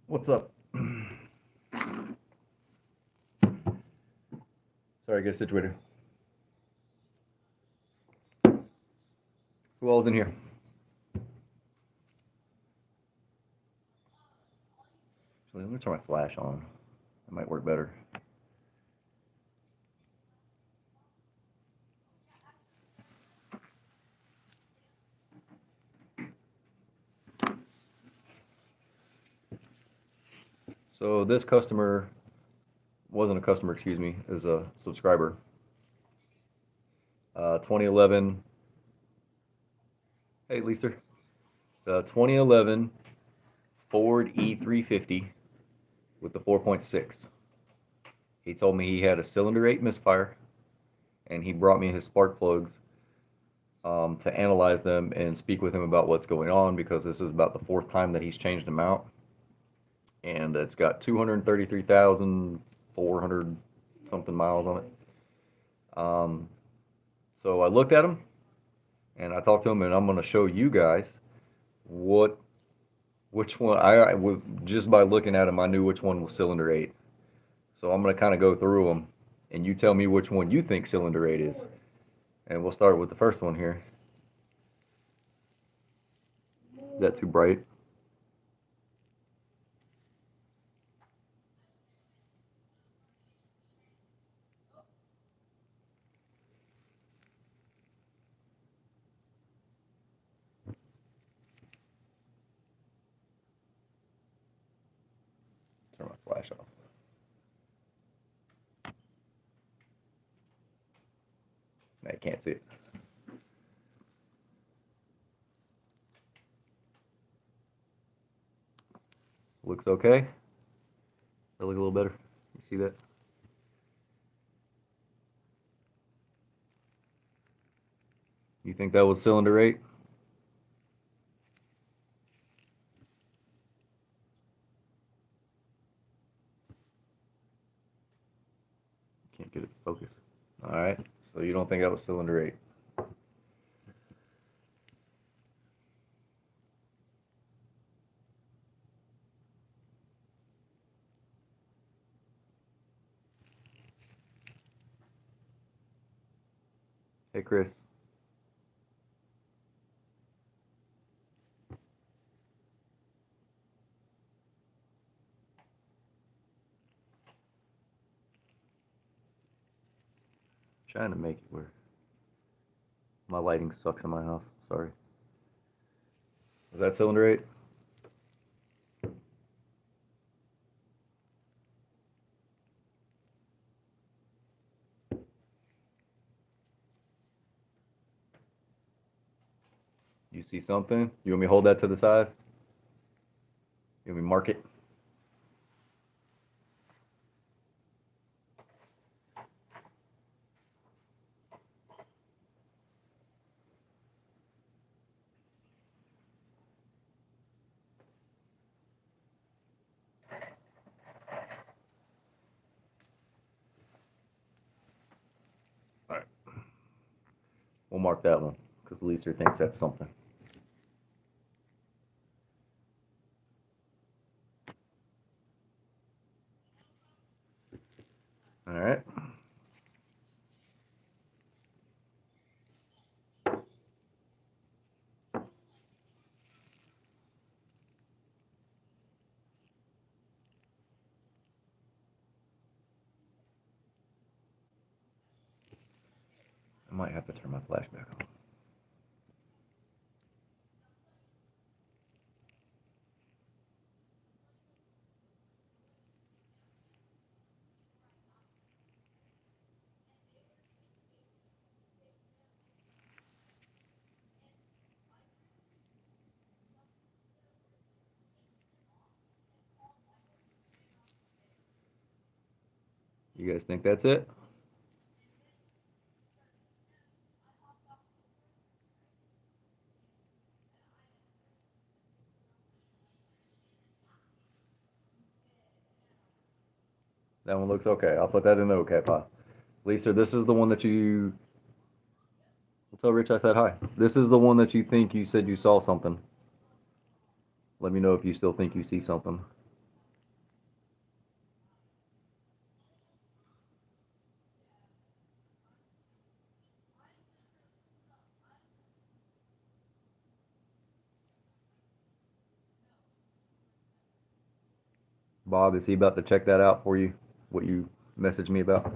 What's up? Sorry, get situated. Who all's in here? Actually, let me turn my flash on. It might work better. So this customer wasn't a customer, excuse me, is a subscriber. 2011. Hey, Lisa. 2011 Ford E350 with the 4.6. He told me he had a cylinder 8 misfire, and he brought me his spark plugs to analyze them and speak with him about what's going on, because this is about the fourth time that he's changed them out. And it's got 233,400 something miles on it. So I looked at them and I talked to him, and I'm going to show you guys which one just by looking at them, I knew which one was cylinder 8. So I'm going to kind of go through them, and you tell me which one you think cylinder 8 is. And we'll start with the first one here. Is that too bright? Turn my flash off. I can't see it. Looks okay. That look a little better. You see that? You think that was cylinder 8? Can't get it to focus. All right. So you don't think that was cylinder 8? Hey, Chris. Trying to make it where my lighting sucks in my house. Sorry. Is that cylinder 8? You see something? You want me to hold that to the side? You want me to mark it? All right. We'll mark that one because Lisa thinks that's something. All right. I might have to turn my flash back on. You guys think that's it? That one looks okay. I'll put that in the okay pile. Lisa, this is the one that you. I'll tell Rich I said hi. This is the one that you think you said you saw something. Let me know if you still think you see something. Bob, is he about to check that out for you? What you messaged me about?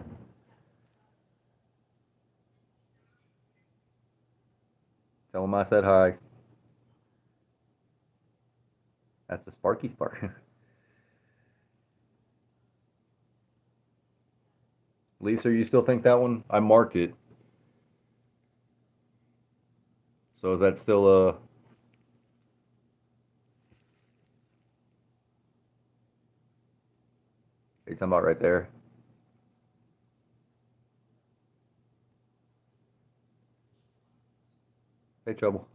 Tell him I said hi. That's a Sparky Spark. Lisa, you still think that one? I marked it. So is that still a... Are you talking about right there? Hey, Trouble.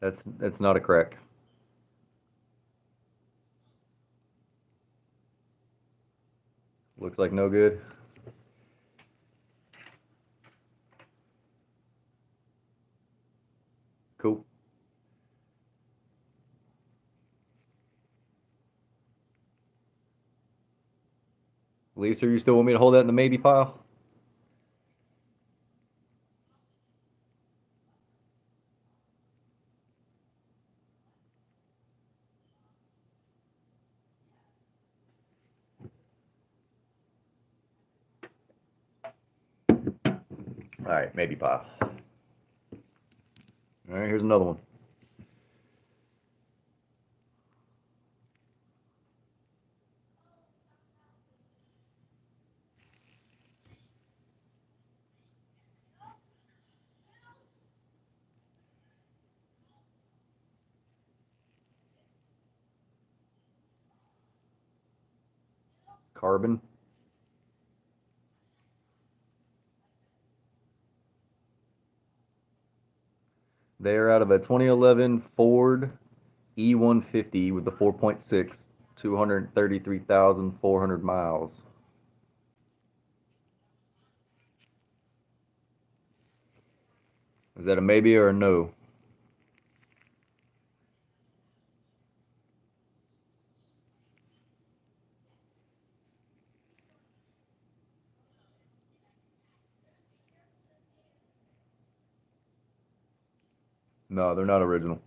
That's not a crack. Looks like no good. Cool. Lisa, you still want me to hold that in the maybe pile? All right, maybe pile. All right, here's another one. Carbon. They're out of a 2011 Ford E150 with the 4.6, 233,400 miles. Is that a maybe or a no? No, they're not original.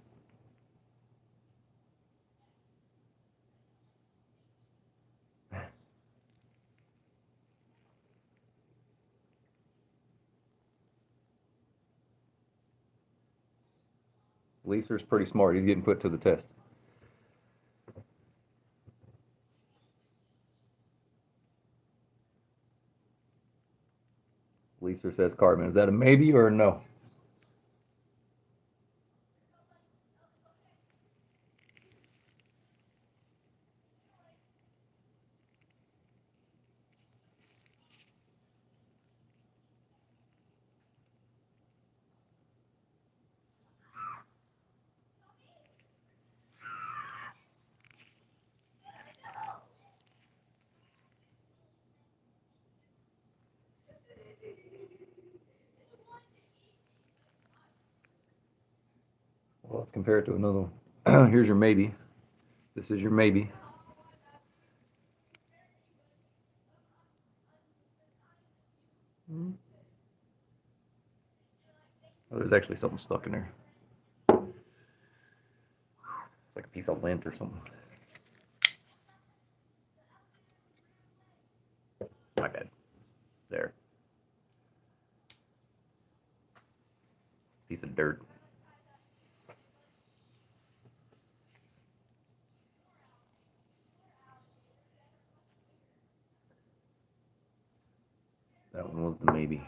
Lisa's pretty smart. He's getting put to the test. Lisa says carbon. Is that a maybe or a no? Well, let's compare it to another one. Here's your maybe. This is your maybe. Oh, there's actually something stuck in there. It's like a piece of lint or something. My bad. There. Piece of dirt. That one was the maybe.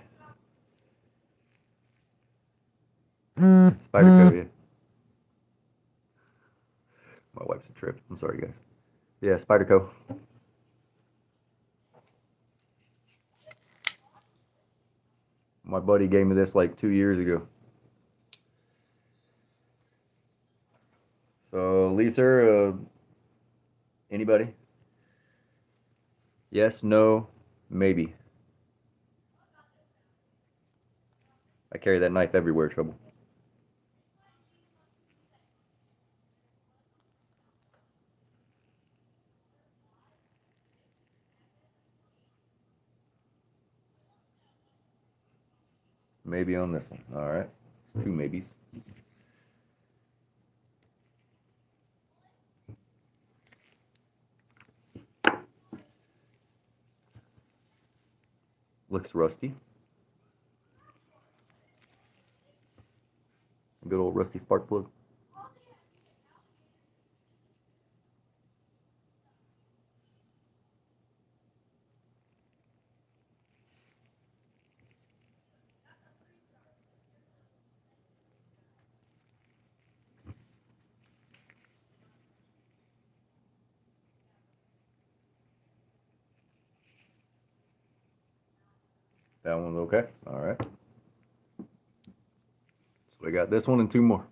Spyderco, yeah. My wife's a trip. I'm sorry, guys. Yeah, Spyderco. My buddy gave me this like 2 years ago. So, Lisa, anybody? Yes, no, maybe. I carry that knife everywhere, Trouble. Maybe on this one. All right. It's two maybes. Looks rusty. Good old rusty spark plug. That one's okay. All right. So we got this one and two more.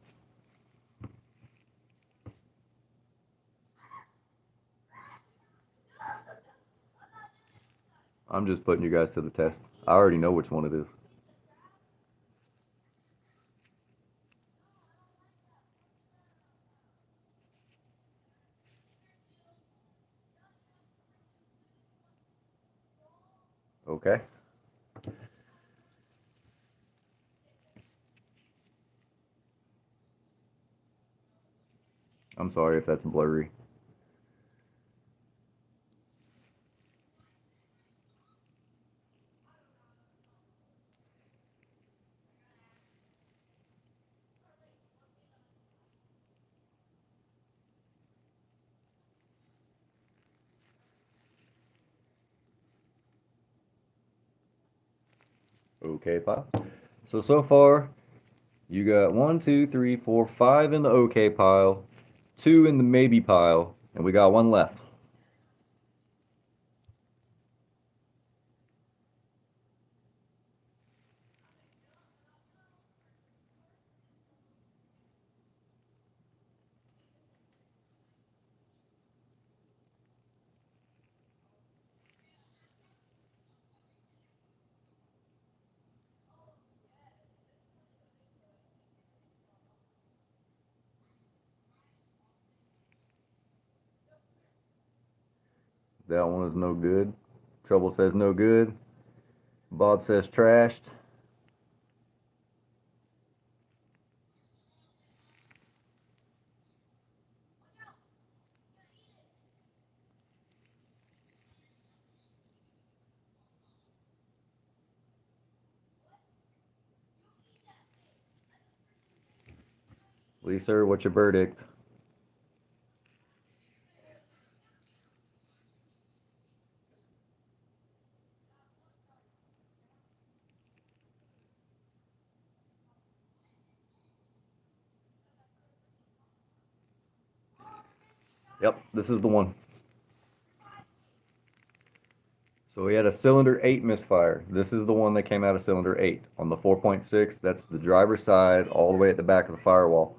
I'm just putting you guys to the test. I already know which one it is. Okay. I'm sorry if that's blurry. Okay pile. So far, you got 1, 2, 3, 4, 5 in the okay pile, 2 in the maybe pile, and we got one left. That one is no good. Trouble says no good. Bob says trashed. Lisa, what's your verdict? Yep, this is the one. So we had a cylinder 8 misfire. This is the one that came out of cylinder 8 on the 4.6. That's the driver's side all the way at the back of the firewall.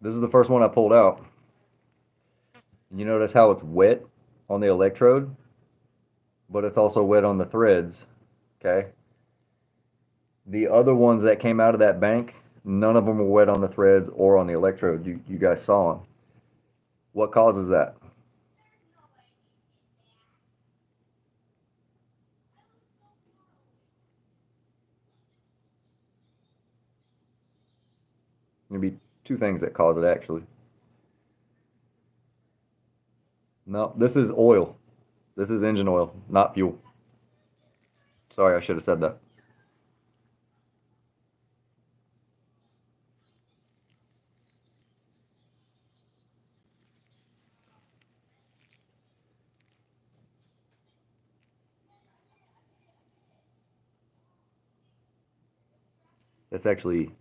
This is the first one I pulled out. You notice how it's wet on the electrode, but it's also wet on the threads. Okay. The other ones that came out of that bank, none of them were wet on the threads or on the electrode. You guys saw them. What causes that? Maybe two things that cause it actually. No, this is oil. This is engine oil, not fuel. Sorry, I should have said that. That's actually,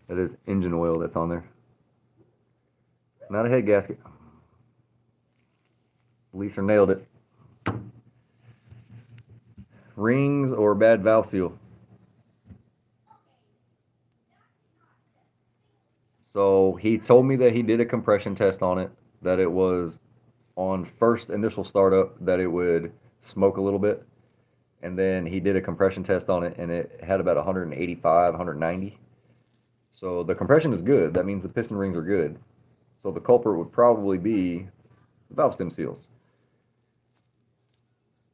that is engine oil that's on there. Not a head gasket. Lisa nailed it. Rings or bad valve seal. So he told me that he did a compression test on it, that it was on first initial startup that it would smoke a little bit. And then he did a compression test on it and it had about 185, 190. So the compression is good. That means the piston rings are good. So the culprit would probably be the valve stem seals.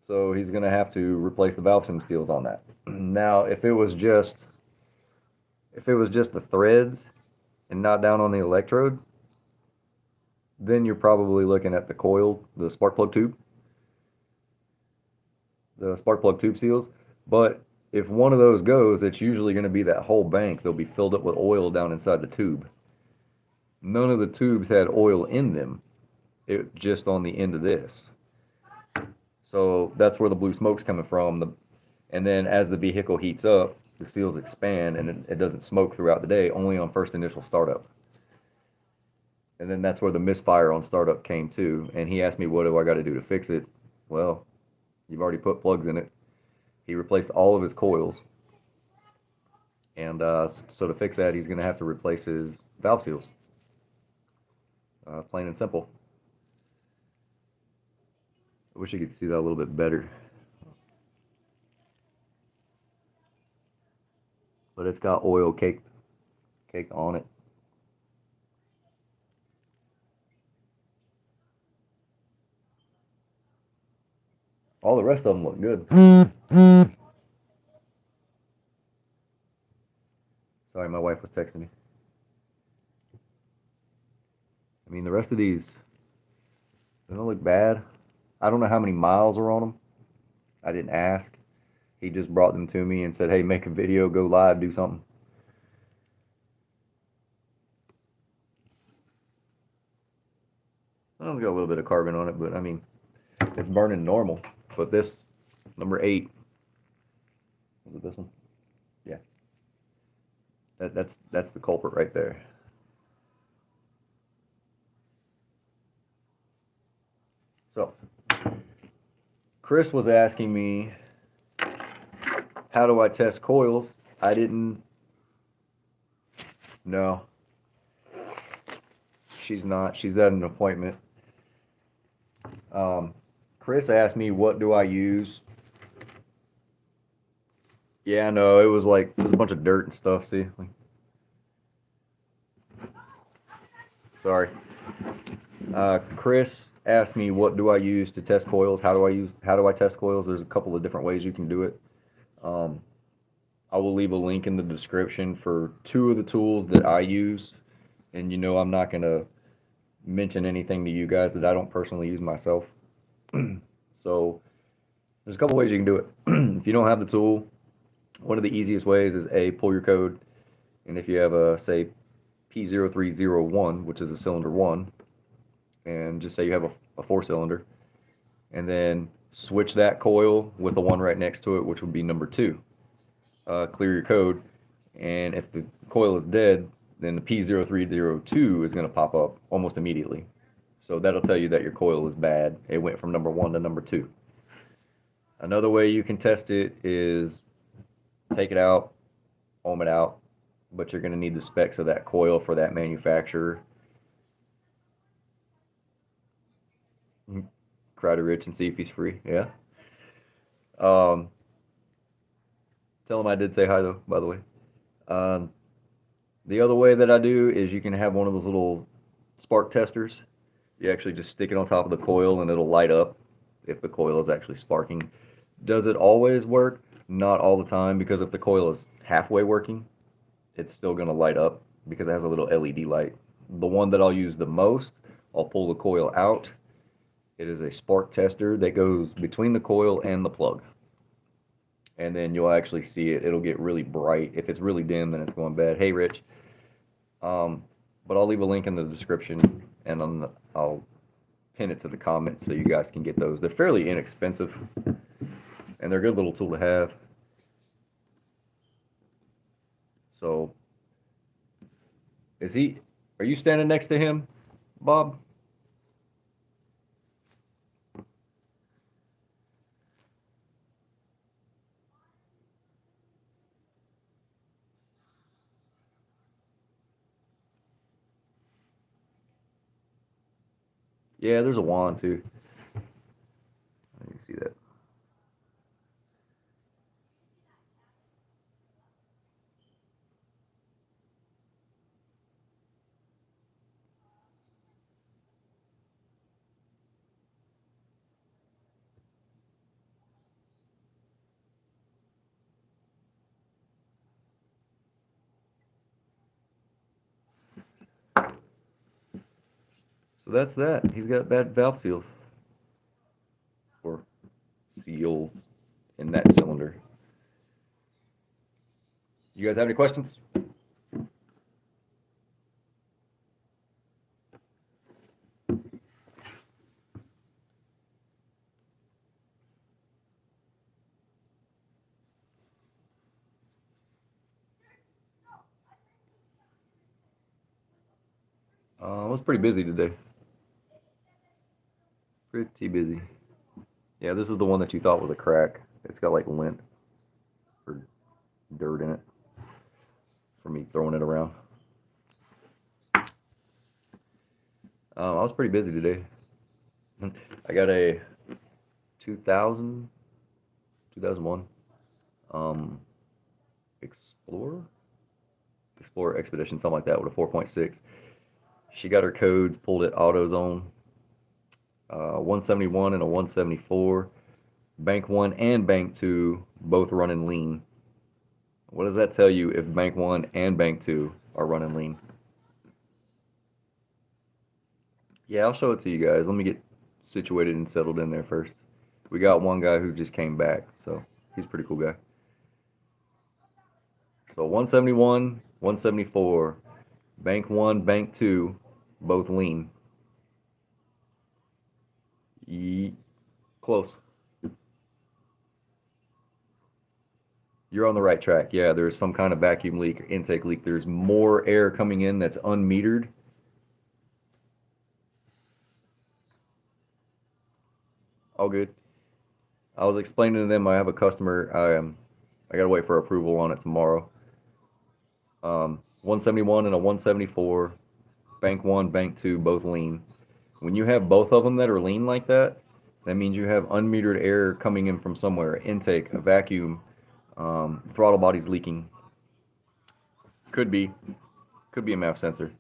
So he's going to have to replace the valve stem seals on that. Now, if it was just the threads and not down on the electrode, then you're probably looking at the coil, the spark plug tube. the spark plug tube seals. But if one of those goes, it's usually going to be that whole bank. They'll be filled up with oil down inside the tube. None of the tubes had oil in them. It just on the end of this. So that's where the blue smoke's coming from. And then as the vehicle heats up, the seals expand and it doesn't smoke throughout the day, only on first initial startup. And then that's where the misfire on startup came too. And he asked me, what do I got to do to fix it? Well, you've already put plugs in it. He replaced all of his coils. And so to fix that, he's going to have to replace his valve seals. Plain and simple. I wish you could see that a little bit better. But it's got oil caked on it. All the rest of them look good. Sorry, my wife was texting me. I mean, the rest of these, they don't look bad. I don't know how many miles are on them. I didn't ask. He just brought them to me and said, hey, make a video, go live, do something. Well, it's got a little bit of carbon on it, but I mean, it's burning normal. But this, number 8, was it this one? Yeah. That's the culprit right there. So, Chris was asking me, how do I test coils? I didn't. No. She's not. She's at an appointment. Chris asked me, what do I use? Yeah, no, it was a bunch of dirt and stuff, see? Sorry. Chris asked me, what do I use to test coils? How do I test coils? There's a couple of different ways you can do it. I will leave a link in the description for 2 of the tools that I use. And I'm not going to mention anything to you guys that I don't personally use myself. So there's a couple ways you can do it. If you don't have the tool, one of the easiest ways is pull your code. And if you have a, say, P0301, which is a cylinder 1, and just say you have a 4-cylinder, and then switch that coil with the one right next to it, which would be number 2. Clear your code, and if the coil is dead, then the P0302 is going to pop up almost immediately. So that'll tell you that your coil is bad. It went from number 1 to number 2. Another way you can test it is take it out, ohm it out, but you're going to need the specs of that coil for that manufacturer. Cry to Rich and see if he's free. Yeah. Tell him I did say hi though, by the way. The other way that I do is you can have one of those little spark testers. You actually just stick it on top of the coil and it'll light up if the coil is actually sparking. Does it always work? Not all the time, because if the coil is halfway working, it's still going to light up because it has a little LED light. The one that I'll use the most, I'll pull the coil out. It is a spark tester that goes between the coil and the plug. And then you'll actually see it. It'll get really bright. If it's really dim, then it's going bad. Hey, Rich. But I'll leave a link in the description, and I'll pin it to the comments so you guys can get those. They're fairly inexpensive, and they're a good little tool to have. So, are you standing next to him, Bob? Yeah, there's a wand too. You can see that. So that's that. He's got bad valve seals. Or seals. in that cylinder. You guys have any questions? I was pretty busy today. Pretty busy. Yeah, this is the one that you thought was a crack. It's got like lint or dirt in it from me throwing it around. I was pretty busy today. I got a 2000, 2001 um, Explorer Expedition, something like that, with a 4.6. She got her codes pulled at AutoZone. 171 and a 174. Bank 1 and Bank 2 both running lean. What does that tell you if Bank 1 and Bank 2 are running lean? Yeah, I'll show it to you guys. Let me get situated and settled in there first. We got one guy who just came back, so he's a pretty cool guy. So 171, 174, Bank 1, Bank 2, both lean. Close. You're on the right track. Yeah, there's some kind of vacuum leak or intake leak. There's more air coming in that's unmetered. All good. I was explaining to them I have a customer. I gotta wait for approval on it tomorrow. 171 and a 174, Bank 1, Bank 2, both lean. When you have both of them that are lean like that, that means you have unmetered air coming in from somewhere, intake, a vacuum, throttle body's leaking. Could be a MAF sensor.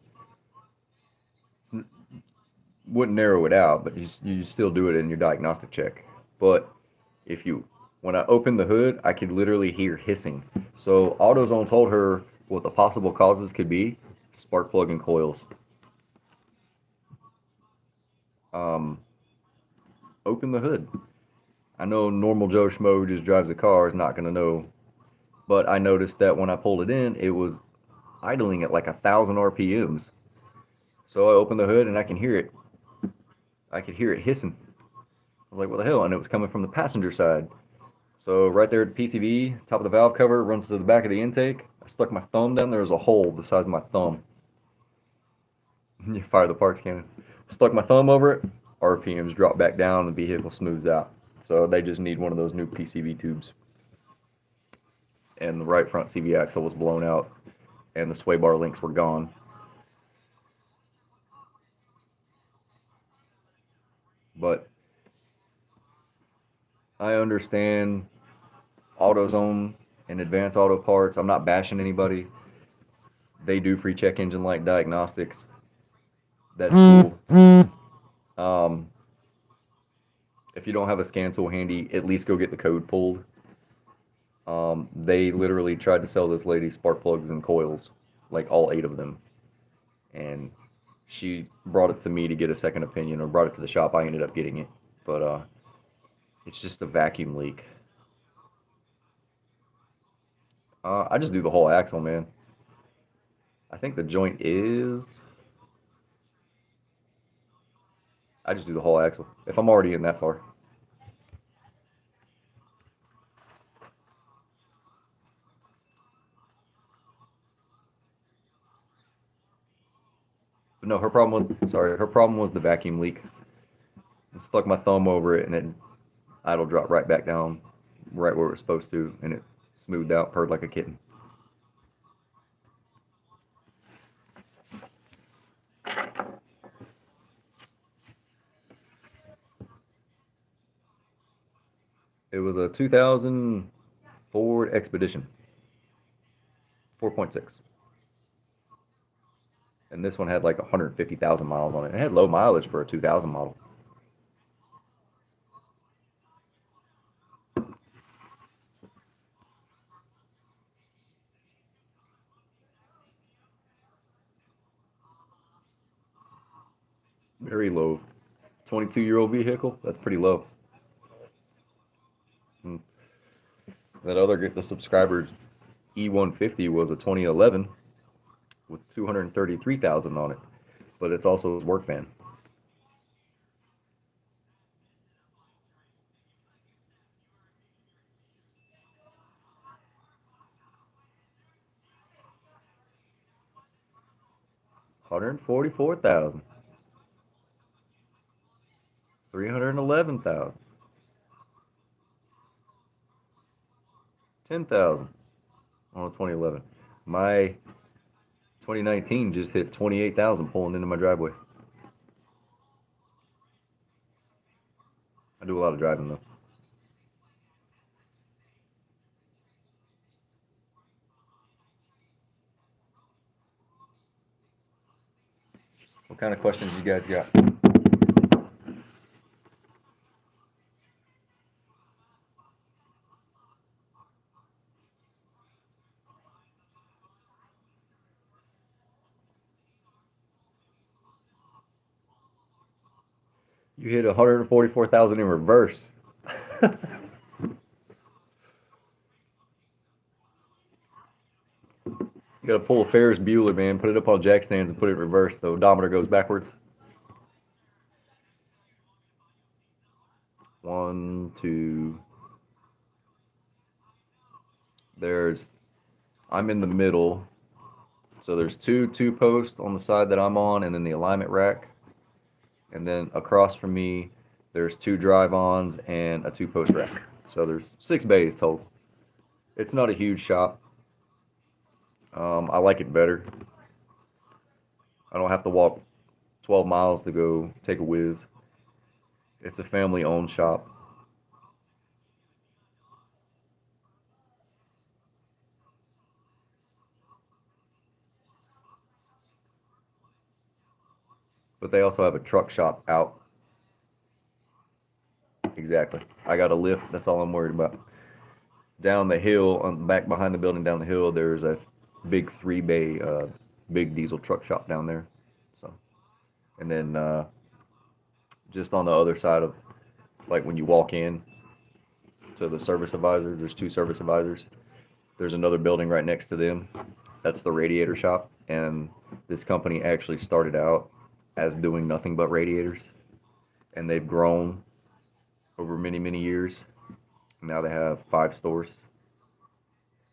Wouldn't narrow it out, but you still do it in your diagnostic check. But when I opened the hood, I could literally hear hissing. So AutoZone told her what the possible causes could be: spark plug and coils. Open the hood. I know normal Joe Schmo who just drives a car is not going to know, but I noticed that when I pulled it in, it was idling at like 1,000 RPMs. So I opened the hood and I can hear it. I could hear it hissing. I was like, what the hell? And it was coming from the passenger side. So right there at the PCV, top of the valve cover, runs to the back of the intake. I stuck my thumb down. There was a hole the size of my thumb. You fire the parts cannon. Stuck my thumb over it. RPMs drop back down. The vehicle smooths out. So they just need one of those new PCV tubes. And the right front CV axle was blown out, and the sway bar links were gone. But I understand AutoZone and Advanced Auto Parts. I'm not bashing anybody. They do free check engine light diagnostics. That's cool. If you don't have a scan tool handy, at least go get the code pulled. They literally tried to sell this lady spark plugs and coils, like all 8 of them. And she brought it to me to get a second opinion, or brought it to the shop. I ended up getting it. But it's just a vacuum leak. I just do the whole axle, man. I think the joint is... I just do the whole axle, if I'm already in that far. But no, her problem was the vacuum leak. I stuck my thumb over it, and it idle dropped right back down, right where it was supposed to, and it smoothed out, purred like a kitten. It was a 2000 Ford Expedition, 4.6. And this one had like 150,000 miles on it. It had low mileage for a 2000 model. Very low. 22-year-old vehicle, that's pretty low. The subscriber's E150 was a 2011 with 233,000 on it, but it's also his work van. $144,000, $311,000, $10,000 on a 2011. My 2019 just hit 28,000 pulling into my driveway. I do a lot of driving though. What kind of questions you guys got? You hit 144,000 in reverse. You gotta pull a Ferris Bueller, man. Put it up on jack stands and put it in reverse. The odometer goes backwards. 1, 2. I'm in the middle. So there's two posts on the side that I'm on, and then the alignment rack. And then across from me, there's 2 drive-ons and a 2-post rack. So there's 6 bays total. It's not a huge shop. I like it better. I don't have to walk 12 miles to go take a whiz. It's a family-owned shop. But they also have a truck shop out. Exactly. I got a lift. That's all I'm worried about. Down the hill, back behind the building down the hill, there's a big 3-bay, big diesel truck shop down there. So, and then just on the other side of, like when you walk in to the service advisor, there's 2 service advisors. There's another building right next to them. That's the radiator shop. And this company actually started out as doing nothing but radiators. And they've grown over many, many years. Now they have 5 stores.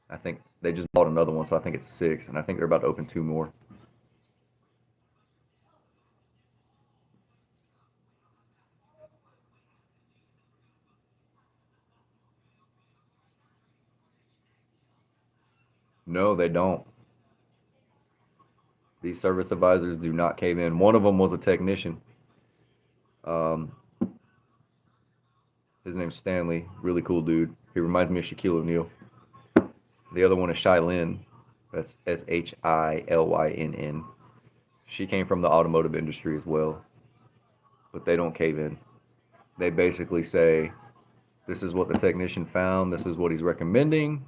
I think they just bought another one, so I think it's 6. And I think they're about to open 2 more. No, they don't. These service advisors do not cave in. One of them was a technician. Um, his name's Stanley. Really cool dude. He reminds me of Shaquille O'Neal. The other one is Shylin. That's Shillynn. She came from the automotive industry as well. But they don't cave in. They basically say, this is what the technician found. This is what he's recommending.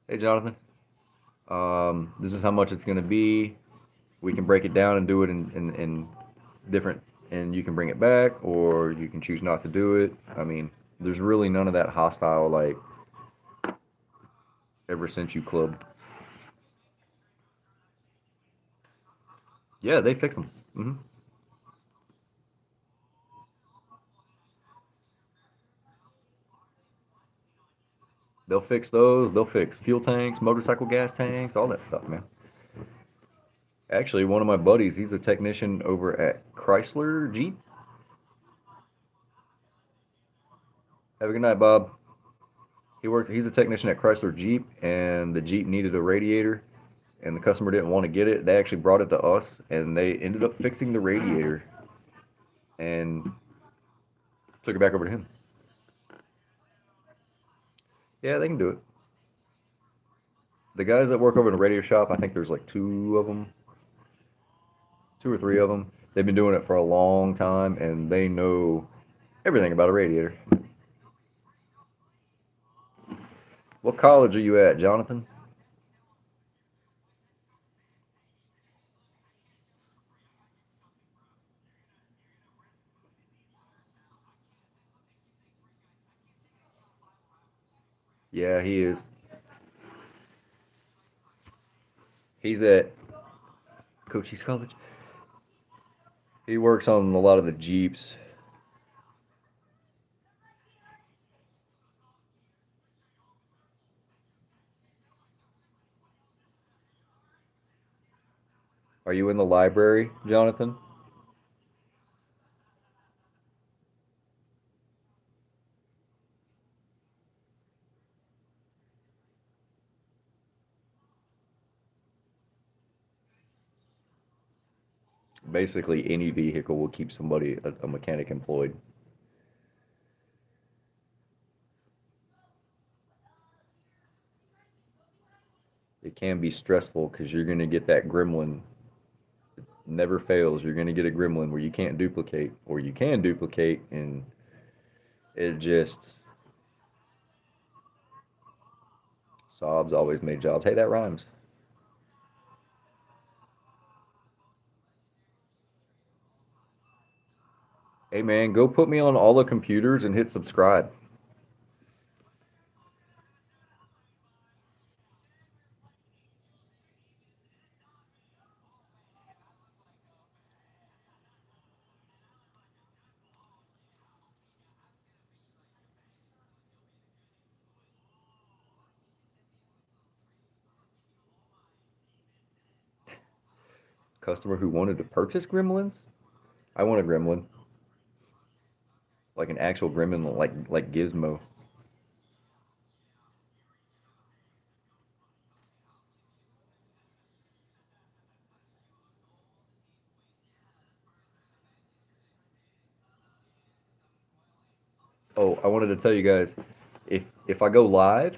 Hey, Jonathan. This is how much it's going to be. We can break it down and do it in different, and you can bring it back, or you can choose not to do it. I mean, there's really none of that hostile, like, ever since you club. Yeah, they fix them. They'll fix those. They'll fix fuel tanks, motorcycle gas tanks, all that stuff, man. Actually, one of my buddies, he's a technician over at Chrysler Jeep. Have a good night, Bob. He's a technician at Chrysler Jeep, and the Jeep needed a radiator, and the customer didn't want to get it. They actually brought it to us, and they ended up fixing the radiator and took it back over to him. Yeah, they can do it. The guys that work over in the radio shop, I think there's like 2 of them, 2 or 3 of them. They've been doing it for a long time, and they know everything about a radiator. What college are you at, Jonathan? Yeah, he is. He's at Cochise College. He works on a lot of the Jeeps. Are you in the library, Jonathan? Basically, any vehicle will keep somebody, a mechanic, employed. It can be stressful because you're going to get that gremlin. Never fails. You're going to get a gremlin where you can't duplicate, or you can duplicate, and it just sobs always made jobs. Hey, that rhymes. Hey, man, go put me on all the computers and hit subscribe. Customer who wanted to purchase gremlins? I want a gremlin, like an actual gremlin, like Gizmo. Oh, I wanted to tell you guys, if I go live,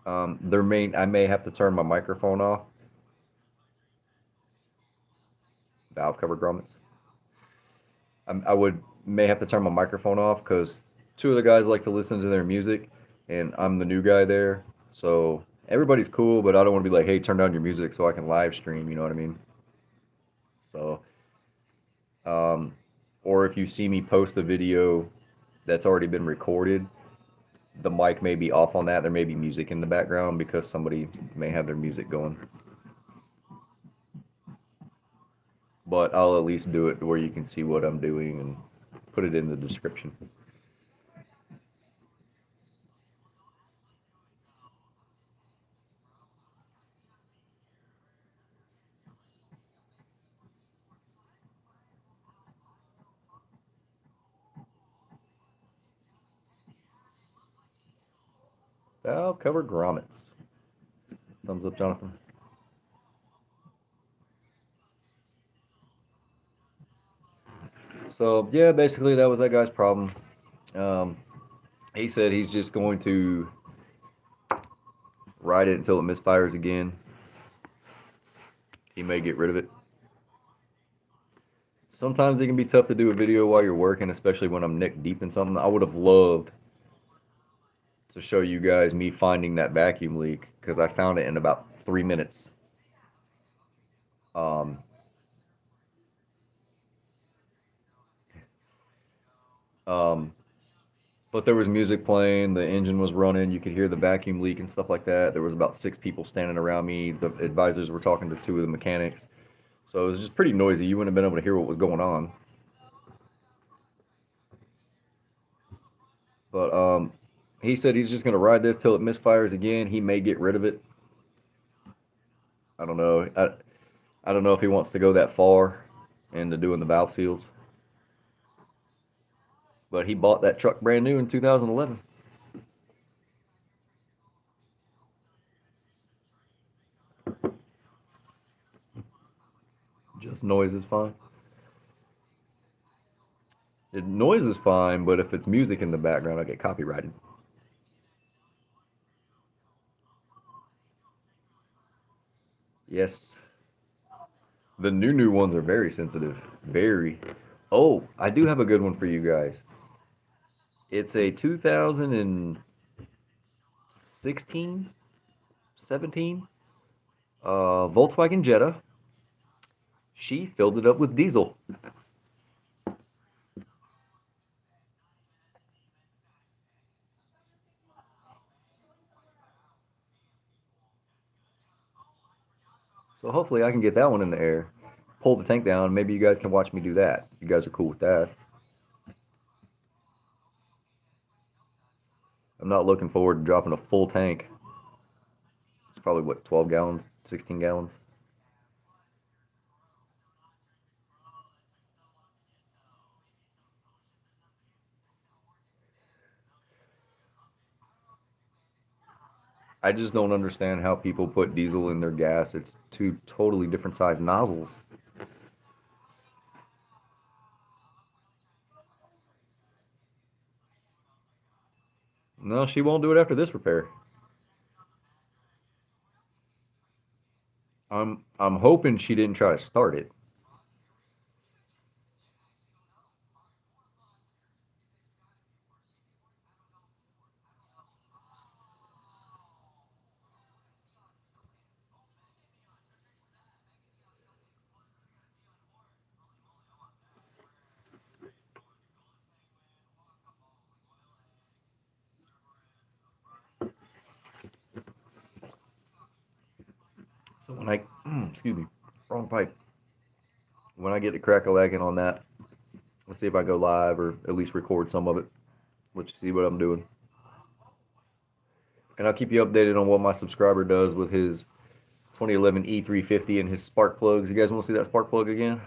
I may have to turn my microphone off. Valve cover grommets. I would may have to turn my microphone off because two of the guys like to listen to their music, and I'm the new guy there. So everybody's cool, but I don't want to be like, hey, turn down your music so I can live stream. You know what I mean? So, um, or if you see me post a video that's already been recorded, the mic may be off on that. There may be music in the background because somebody may have their music going. But I'll at least do it where you can see what I'm doing and put it in the description. Valve cover grommets. Thumbs up, Jonathan. So yeah, basically that was that guy's problem. Um, he said he's just going to ride it until it misfires again. He may get rid of it. Sometimes it can be tough to do a video while you're working, especially when I'm neck deep in something. I would have loved to show you guys me finding that vacuum leak because I found it in about 3 minutes. Um, um, but there was music playing, the engine was running, you could hear the vacuum leak and stuff like that. There was about 6 people standing around me. The advisors were talking to two of the mechanics. So it was just pretty noisy. You wouldn't have been able to hear what was going on. But he said he's just gonna ride this till it misfires again. He may get rid of it. I don't know. I don't know if he wants to go that far into doing the valve seals. But he bought that truck brand new in 2011. Just noise is fine. Noise is fine, but if it's music in the background, I get copyrighted. Yes. The new ones are very sensitive. Very. Oh, I do have a good one for you guys. It's a 2016, 17 Volkswagen Jetta. She filled it up with diesel. So hopefully I can get that one in the air, pull the tank down. Maybe you guys can watch me do that. You guys are cool with that. I'm not looking forward to dropping a full tank. It's probably what, 12 gallons, 16 gallons. I just don't understand how people put diesel in their gas. It's two totally different size nozzles. No, she won't do it after this repair. I'm hoping she didn't try to start it. So when I excuse me, wrong pipe. When I get to crack-a-lacking on that, let's see if I go live or at least record some of it. Let you see what I'm doing. And I'll keep you updated on what my subscriber does with his 2011 E350 and his spark plugs. You guys want to see that spark plug again?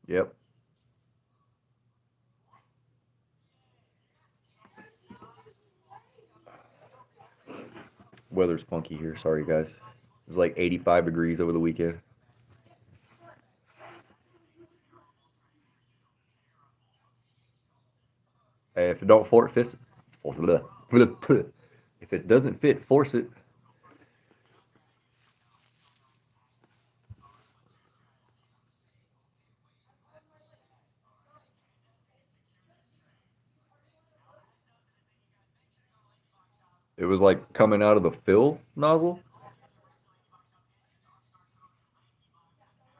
Yep. Weather's funky here. Sorry, guys. It was like 85 degrees over the weekend. Hey, if it don't fit, if it doesn't fit, force it. It was like coming out of the fill nozzle.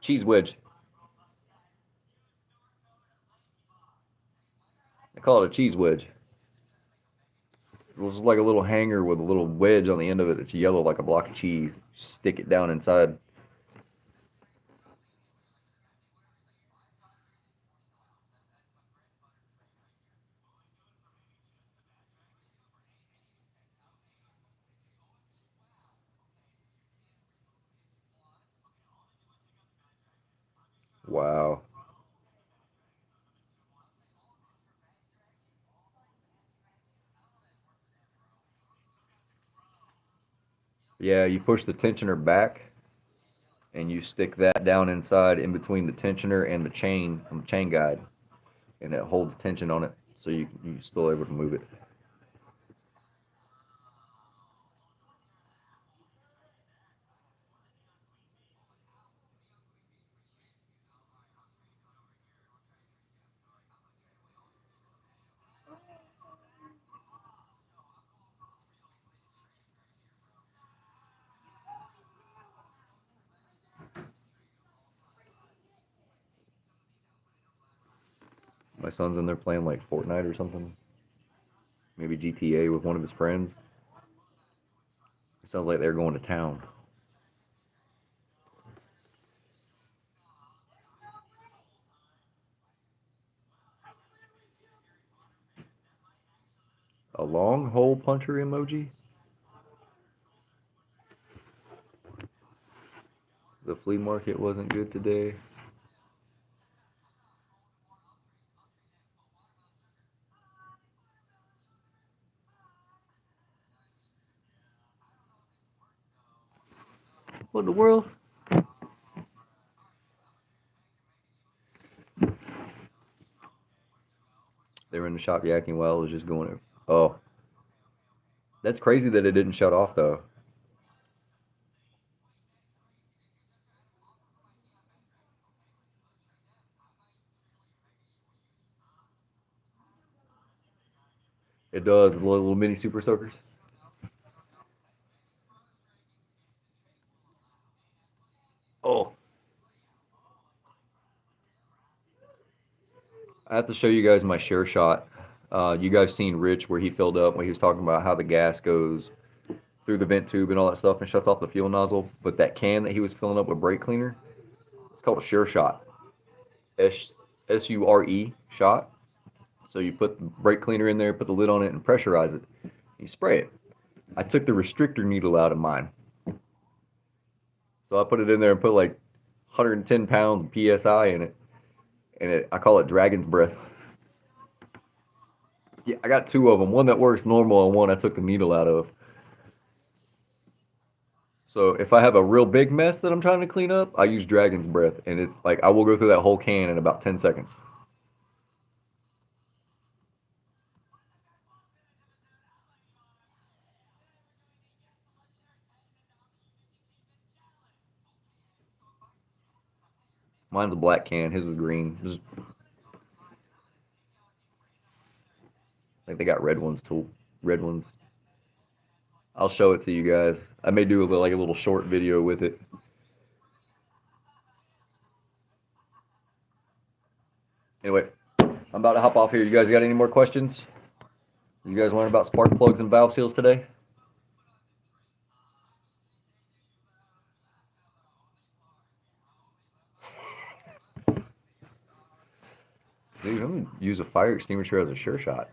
Cheese wedge. I call it a cheese wedge. It was like a little hanger with a little wedge on the end of it that's yellow like a block of cheese. Stick it down inside. Wow. Yeah, you push the tensioner back and you stick that down inside in between the tensioner and the chain guide, and it holds tension on it, so you're still able to move it. My son's in there playing like Fortnite or something, maybe GTA with one of his friends. It sounds like they're going to town. A long hole puncher emoji. The flea market wasn't good today. What in the world? They were in the shop yakking while it was just going. Oh, that's crazy that it didn't shut off though. It does, the little mini super soakers. Oh, I have to show you guys my share shot. You guys seen Rich where he filled up when he was talking about how the gas goes through the vent tube and all that stuff and shuts off the fuel nozzle. But that can that he was filling up with brake cleaner, it's called a share shot. SURE shot. So you put the brake cleaner in there, put the lid on it, and pressurize it. You spray it. I took the restrictor needle out of mine. So I put it in there and put like 110 pounds of PSI in it. And I call it dragon's breath. Yeah, I got two of them. One that works normal and one I took the needle out of. So if I have a real big mess that I'm trying to clean up, I use dragon's breath. And it's like I will go through that whole can in about 10 seconds. Mine's a black can. His is green. I think they got red ones too. Red ones. I'll show it to you guys. I may do like a little short video with it. Anyway, I'm about to hop off here. You guys got any more questions? You guys learn about spark plugs and valve seals today? Dude, I'm gonna use a fire extinguisher as a sure shot.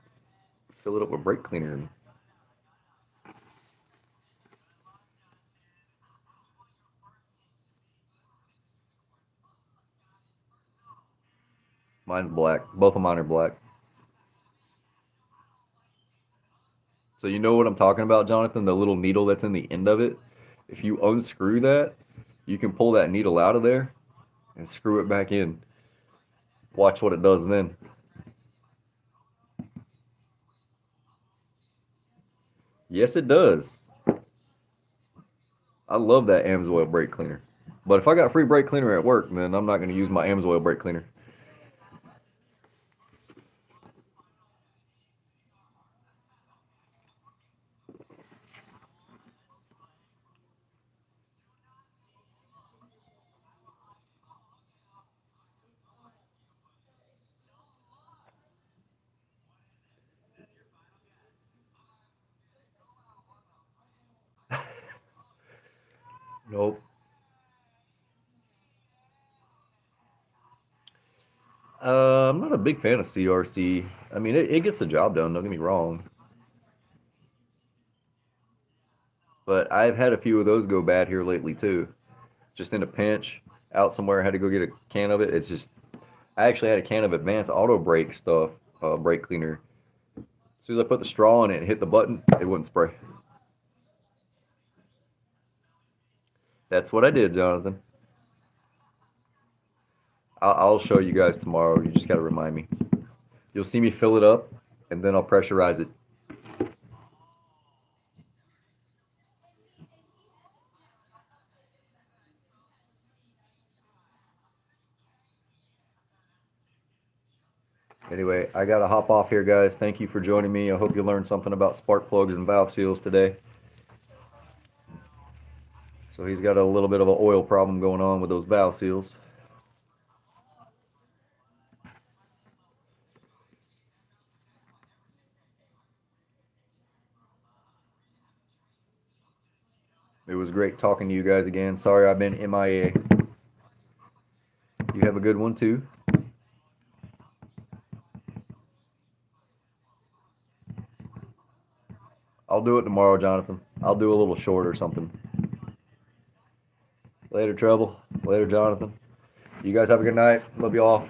Fill it up with brake cleaner. Mine's black. Both of mine are black. So you know what I'm talking about, Jonathan? The little needle that's in the end of it. If you unscrew that, you can pull that needle out of there and screw it back in. Watch what it does then. Yes, it does. I love that Amsoil brake cleaner. But if I got free brake cleaner at work, then I'm not going to use my Amsoil brake cleaner. Nope. I'm not a big fan of CRC. I mean, it gets the job done, don't get me wrong. But I've had a few of those go bad here lately too. Just in a pinch, out somewhere, I had to go get a can of it. It's just, I actually had a can of advanced auto brake stuff, brake cleaner. As soon as I put the straw in it and hit the button, it wouldn't spray. That's what I did, Jonathan. I'll show you guys tomorrow. You just got to remind me. You'll see me fill it up, and then I'll pressurize it. Anyway, I got to hop off here, guys. Thank you for joining me. I hope you learned something about spark plugs and valve seals today. So he's got a little bit of an oil problem going on with those valve seals. It was great talking to you guys again. Sorry I've been MIA. You have a good one too. I'll do it tomorrow, Jonathan. I'll do a little short or something. Later, Trouble. Later, Jonathan. You guys have a good night. Love you all.